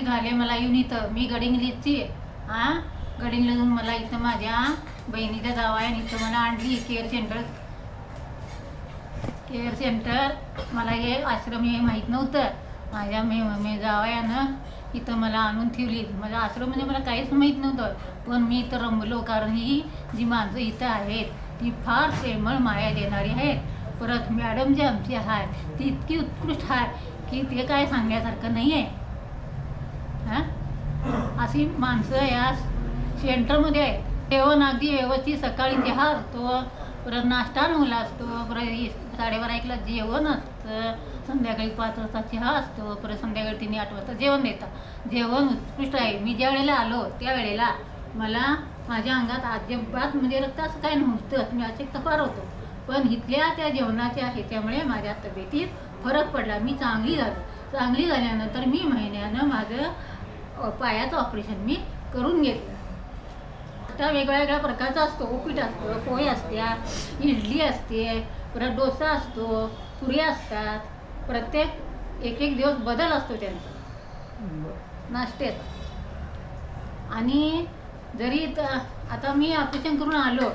निघाले मला येऊन इथं, मी गडिंगलीची गडिंगलीतून मला इथं माझ्या बहिणीच्या जावयाने इथं मला आणली केअर सेंटर. मला हे आश्रम हे माहीत नव्हतं. माझ्या मी जावयानं इथं मला आणून ठेवली. माझा आश्रम म्हणजे मला काहीच माहीत नव्हतं, पण मी इथं रमलो, कारण ही जी माणसं इथं आहेत ती फार प्रेमळ माया देणारी आहेत. परत मॅडम जी आमची आहे ती इतकी उत्कृष्ट आहे की ते काय सांगण्यासारखं नाही आहे. अशी माणसं या सेंटरमध्ये आहे. जेवण अगदी व्यवस्थित, सकाळी चहा असतो, परत नाश्ता 9ला असतो, परत 12:30-1ला जेवण असतं, संध्याकाळी 5 वाजता चहा असतो, परत संध्याकाळी 3-8 वाजता जेवण देतात. जेवण उत्कृष्ट आहे. मी ज्या वेळेला आलो त्यावेळेला मला माझ्या अंगात अजिबात म्हणजे रक्त असं काय नव्हतं, मी असे फार होतो. पण इथल्या त्या जेवणाच्या ह्याच्यामुळे माझ्या तब्येतीत फरक पडला. मी चांगली झाल्यानंतर मी महिन्यानं माझं पायाचं ऑपरेशन मी करून घेतलं. त्या वेगळ्या प्रकारचा असतो. उपीट असतं, पोहे असत्या, इडली असते, परत डोसा असतो, पुऱ्या असतात. प्रत्येक एक दिवस बदल असतो त्यांचा नाश्त्यात. आणि जरी आता मी ऑपरेशन करून आलो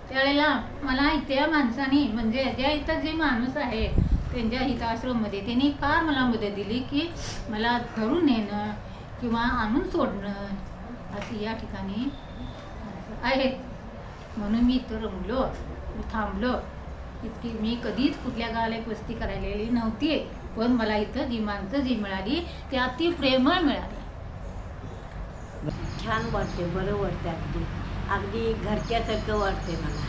त्यावेळेला मला त्या माणसाने म्हणजे ज्या इथं जे माणूस आहे त्यांच्या इथं आश्रममध्ये त्यांनी फार मला मदत दिली की मला धरून नेणं किंवा आणून सोडणं अशी या ठिकाणी आहेत. म्हणून मी इथं रमलो, थांबलो. इतकी मी कधीच कुठल्या गावाला एक वस्ती करायलेली नव्हती, पण मला इथं जी माणसं जी मिळाली ती अति प्रेमळ मिळाली. छान वाटते, बरं वाटते, अगदी अगदी घरच्यासारखं वाटते मला.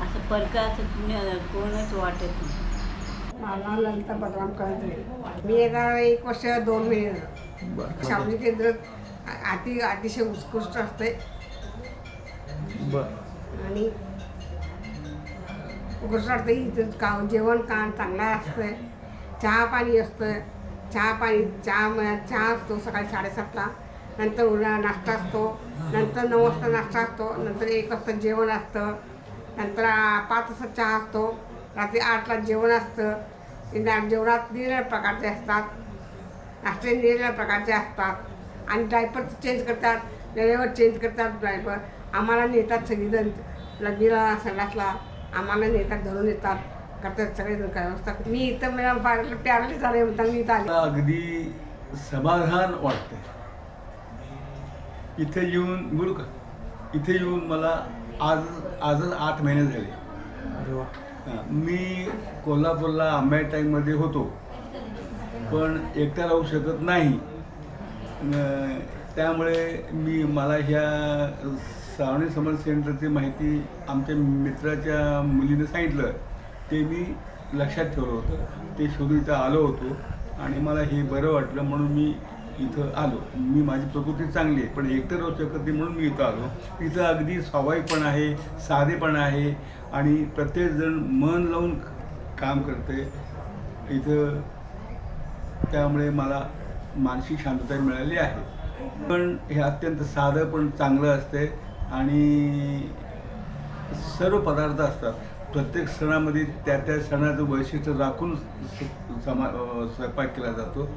असं परकाचं कोणच वाटत नाही. मला ललिता बलराम कळते. मी आता 1 वर्ष 2 महिने शावणी केंद्र अतिशय उत्कृष्ट असते आणि उत्कृष्ट असते. इथं जेवण चांगलं असतं, चहा पाणी असतं. चहा असतो सकाळी 7:30ला, नंतर नाश्ता असतो, नंतर 9 वाजता नाश्ता असतो, नंतर 1 वाजता जेवण असतं, नंतर 5 वाजता चहा असतो, रात्री 8ला जेवण असतं. जेवणात निरनिराळ्या प्रकारचे असतात, नाश्ते निरनिराळ्या प्रकारचे असतात. आणि डायपर चेंज करतात, वेळेवर चेंज करतात डायपर. आम्हाला नेतात सगळीजण, लग्नीला संडासला आम्हाला नेतात, धरून येतात, करतात सगळेजण काय व्यवस्था. मी इथं मला प्यारले झाले म्हणतात मी इथं आले. अगदी समाधान वाटते इथे येऊन. बोलू का? इथे येऊन मला आजच 8 महिने झाले. मी कोल्हापूरला आंबे टाईममध्ये होतो, पण एकटा राहू शकत नाही. त्यामुळे मला ह्या श्रावणी समर्थ सेंटरची माहिती आमच्या मित्राच्या मुलीने सांगितलं, ते मी लक्षात ठेवलं होतं. ते शोधून इथं आलो होतो आणि मला हे बरं वाटलं म्हणून मी इथं आलो. मी माझी प्रकृती चांगली आहे, पण एकटं राहू शकत नाही म्हणून मी इथं आलो. इथं अगदी स्वाभाविकपण आहे, साधेपण आहे आणि प्रत्येकजण मन लावून काम करते इथं. त्यामुळे मला मानसिक शांतता मिळाली आहे. पण हे अत्यंत साधं पण चांगलं असते आणि सर्व पदार्थ असतात. प्रत्येक सणामध्ये त्या सणाचं वैशिष्ट्य राखून स्वयंपाक केला जातो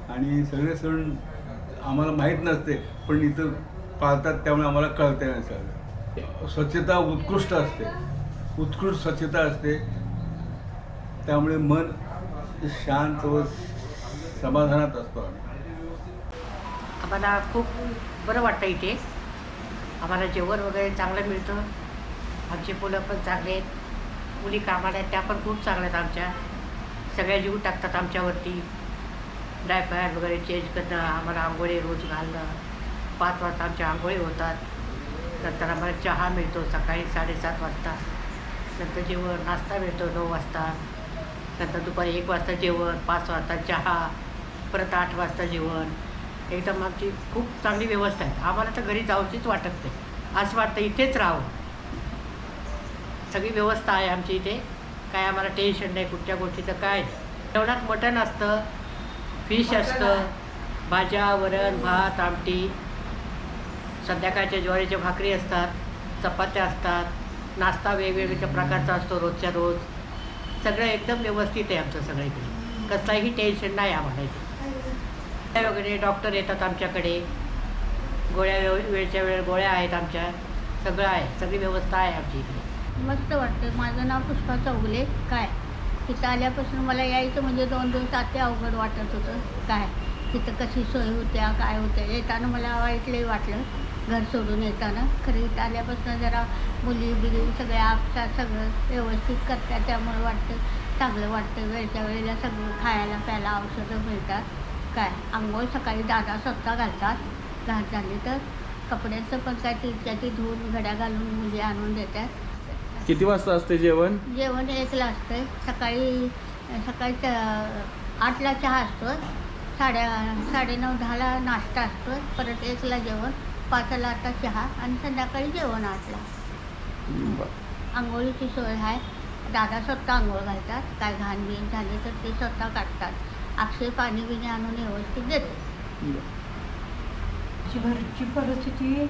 आणि सगळे सण आम्हाला माहीत नसते, पण इथं पाळतात त्यामुळे आम्हाला कळते. सगळं स्वच्छता उत्कृष्ट असते, उत्कृष्ट स्वच्छता असते. त्यामुळे मन शांत व समाधानात असतो. आम्हाला खूप बरं वाटतं इथे. आम्हाला जेवण वगैरे चांगलं मिळतं. आमचे मुलं पण चांगले आहेत, मुली कामाला आहेत त्या पण खूप चांगल्या आहेत. आमच्या सगळ्या जीव टाकतात आमच्यावरती. डायपर वगैरे चेंज करणं, आम्हाला आंघोळी रोज घालणं, 5 वाजता आमच्या आंघोळी होतात. नंतर आम्हाला चहा मिळतो सकाळी 7:30 वाजता. नंतर जेवण नाश्ता मिळतो 9 वाजता. नंतर दुपारी 1 वाजता जेवण, 5 वाजता चहा, परत 8 वाजता जेवण. एकदम आमची खूप चांगली व्यवस्था आहे. आम्हाला तर घरी जाऊचीच वाटत नाही, असं वाटतं इथेच राहावं. सगळी व्यवस्था आहे आमची इथे, काय आम्हाला टेन्शन नाही कुठच्या गोष्टीचं. काय जेवणात मटण असतं, फिश असतं, भाज्या, वरण, भात, आमटी, संध्याकाळच्या ज्वारीच्या भाकरी असतात, चपात्या असतात, नाश्ता वेगवेगळ्या प्रकारचा असतो रोजच्या रोज. सगळं एकदम व्यवस्थित आहे आमचं सगळं इकडे. कसलाही टेन्शन नाही आम्हाला इथे. वगैरे डॉक्टर येतात आमच्याकडे, गोळ्या वेळच्या वेळ गोळ्या आहेत आमच्या, सगळं आहे, सगळी व्यवस्था आहे आमच्या इकडे. मस्त वाटतं. माझं नाव पुष्पा चौगुले. काय तिथं आल्यापासून मला यायचं म्हणजे 2 दिवस आते अवघड वाटत होतं. काय तिथं कशी सोय होत्या काय होत्या, येताना मला वाईटलंही वाटलं घर सोडून येताना. खरं इथं आल्यापासून जरा मुली बिली सगळ्या आपसात सगळं व्यवस्थित करतात, त्यामुळे वाटतं चांगलं वाटतं. वेळच्या वेळेला सगळं खायला प्यायला औषधं मिळतात. काय आंघोळ सकाळी दादा स्वतः घालतात, घात झाली तर कपड्यांचं पण काय ती धुवून घड्या घालून मुली आणून देतात. किती वाजता असते जेवण? जेवण 1ला असतं. सकाळी 8ला चहा असतो, 9:30-10ला नाश्ता असतो, परत 1ला जेवण, 5ला आता चहा आणि संध्याकाळी जेवण 8ला. आंघोळीची सोय आहे. दादा स्वतः आंघोळ घालतात. काय घाण बिण झाली तर ते स्वतः काढतात. अक्षय पाणी बिणी आणून व्यवस्थित देते. घरची परिस्थिती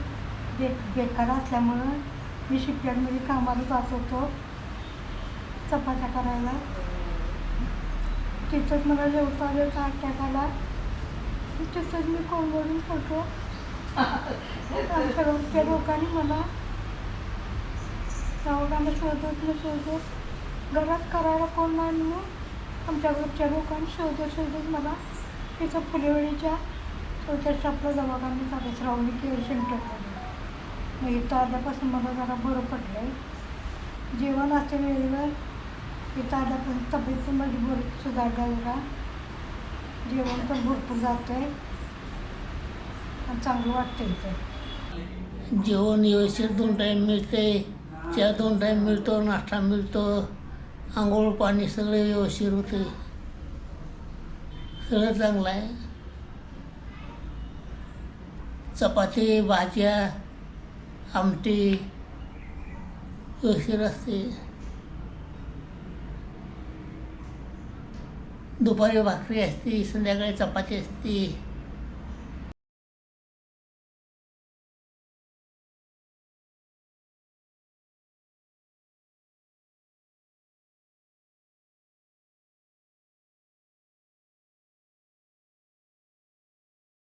बेकार असल्यामुळं मी शिपयार्डमध्ये कामाला जात होतो चपात्या करायला. तिथंच मला जेवता अटॅक आला. तिथंच मी कोंबडून पडलो. आमच्या घरच्या लोकांनी मला दवाखान्यात शोधत घरात करायला कोण नाही म्हणून आमच्या घरच्या लोकांनी शोधत मला तिथं फुलेवळीच्या चौथ्या स्टाफला दवाखान्यात झालं, श्रावणी केअर सेंटरमध्ये. मग इथं आल्यापासून मला जरा बरं पडलं आहे. जेवण असतं वेळेवर. इथं आल्यापासून तब्येत पण माझी बरं सुधारला जरा. जेवण पण भरपूर जातं आहे आणि चांगलं वाटतं इथं. जेवण व्यवस्थित 2 टाईम मिळते, चहा 2 टाईम मिळतो, नाश्ता मिळतो, आंघोळ पाणी सगळं व्यवस्थित होते, सगळं चांगलं आहे. चपाती भाज्या आमटी व्यवस्थित असते. दुपारी भाकरी असते, संध्याकाळी चपाती असते.